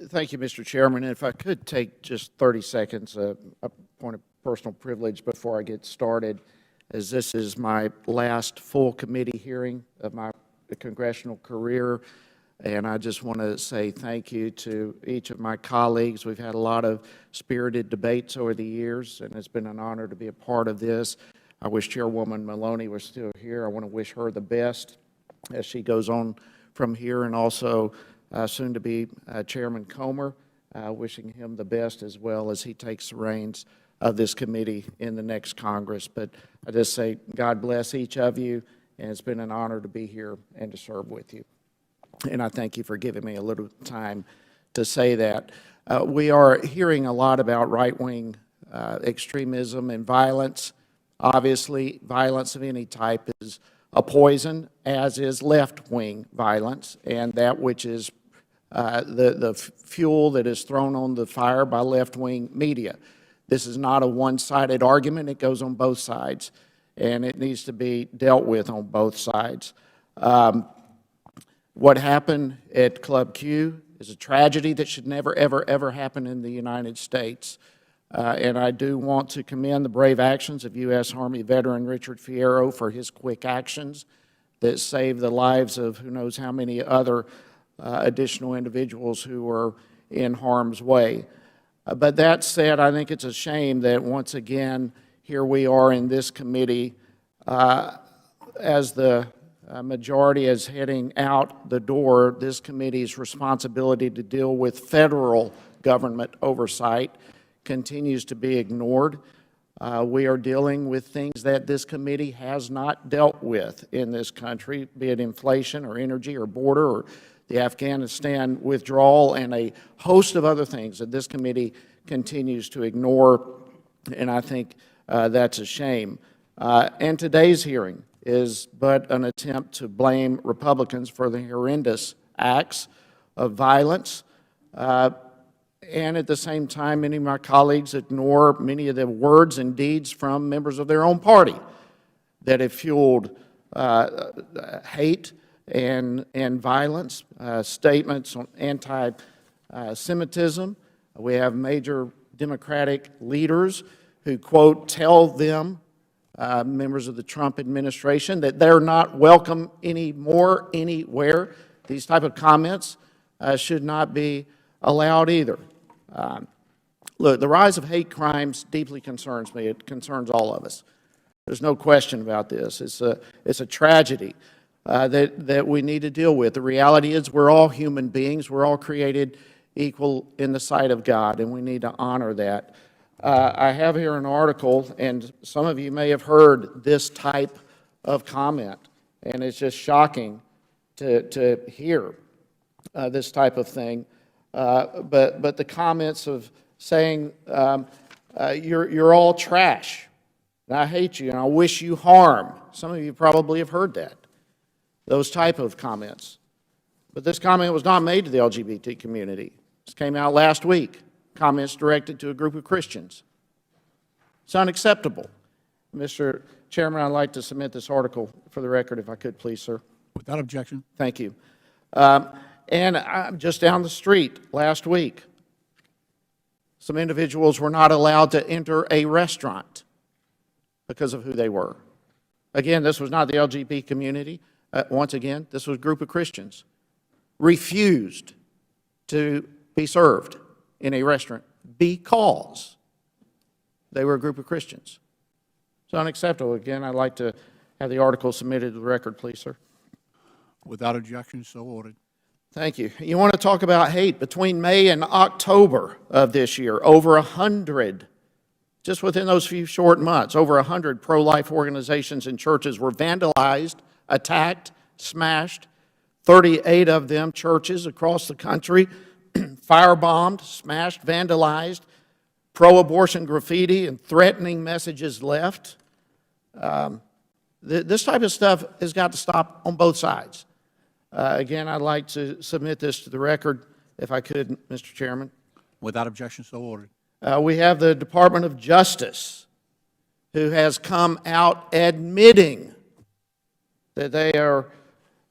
Thank you, Mr. Chairman. If I could take just 30 seconds, a point of personal privilege before I get started, as this is my last full committee hearing of my congressional career, and I just want to say thank you to each of my colleagues. We've had a lot of spirited debates over the years, and it's been an honor to be a part of this. I wish Chairwoman Maloney was still here. I want to wish her the best as she goes on from here, and also soon to be Chairman Comer, wishing him the best as well as he takes the reins of this committee in the next Congress. But I just say God bless each of you, and it's been an honor to be here and to serve with you. And I thank you for giving me a little time to say that. We are hearing a lot about right-wing extremism and violence. Obviously, violence of any type is a poison, as is left-wing violence, and that which is the fuel that is thrown on the fire by left-wing media. This is not a one-sided argument. It goes on both sides, and it needs to be dealt with on both sides. What happened at Club Q is a tragedy that should never, ever, ever happen in the United States. And I do want to commend the brave actions of U.S. Army veteran Richard Fierro for his quick actions that saved the lives of who knows how many other additional individuals who were in harm's way. But that said, I think it's a shame that once again, here we are in this committee as the majority is heading out the door. This committee's responsibility to deal with federal government oversight continues to be ignored. We are dealing with things that this committee has not dealt with in this country, be it inflation or energy or border or the Afghanistan withdrawal and a host of other things that this committee continues to ignore, and I think that's a shame. And today's hearing is but an attempt to blame Republicans for the horrendous acts of violence. And at the same time, many of my colleagues ignore many of the words and deeds from members of their own party that have fueled hate and violence, statements on anti-Semitism. We have major Democratic leaders who, quote, tell them, members of the Trump administration, that they're not welcome anymore, anywhere. These type of comments should not be allowed either. Look, the rise of hate crimes deeply concerns me. It concerns all of us. There's no question about this. It's a tragedy that we need to deal with. The reality is we're all human beings. We're all created equal in the sight of God, and we need to honor that. I have here an article, and some of you may have heard this type of comment, and it's just shocking to hear this type of thing. But the comments of saying, you're all trash, and I hate you, and I wish you harm. Some of you probably have heard that, those type of comments. But this comment was not made to the LGBT community. This came out last week. Comments directed to a group of Christians. It's unacceptable. Mr. Chairman, I'd like to submit this article for the record, if I could, please, sir. Without objection. Thank you. And I'm just down the street last week. Some individuals were not allowed to enter a restaurant because of who they were. Again, this was not the LGBT community. Once again, this was a group of Christians. Refused to be served in a restaurant because they were a group of Christians. It's unacceptable. Again, I'd like to have the article submitted to the record, please, sir. Without objection, so ordered. Thank you. You want to talk about hate? Between May and October of this year, over 100, just within those few short months, over 100 pro-life organizations and churches were vandalized, attacked, smashed. 38 of them churches across the country, firebombed, smashed, vandalized, pro-abortion graffiti and threatening messages left. This type of stuff has got to stop on both sides. Again, I'd like to submit this to the record, if I could, Mr. Chairman. Without objection, so ordered. We have the Department of Justice, who has come out admitting that they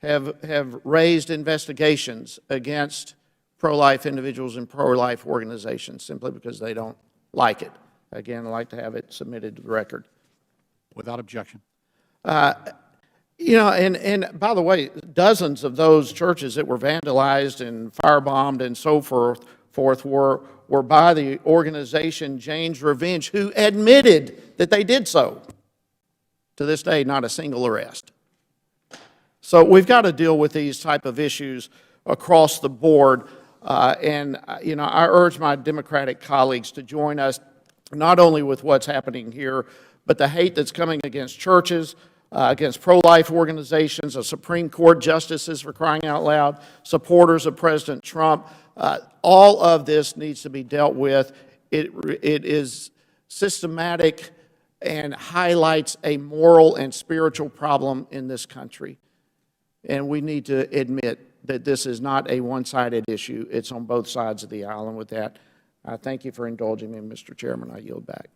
have raised investigations against pro-life individuals and pro-life organizations simply because they don't like it. Again, I'd like to have it submitted to the record. Without objection. You know, and by the way, dozens of those churches that were vandalized and firebombed and so forth were by the organization Jane's Revenge, who admitted that they did so. To this day, not a single arrest. So we've got to deal with these type of issues across the board. You know, I urge my Democratic colleagues to join us not only with what's happening here, but the hate that's coming against churches, against pro-life organizations, Supreme Court justices, for crying out loud, supporters of President Trump. All of this needs to be dealt with. It is systematic and highlights a moral and spiritual problem in this country. And we need to admit that this is not a one-sided issue. It's on both sides of the aisle. And with that, I thank you for indulging me, Mr. Chairman. I yield back.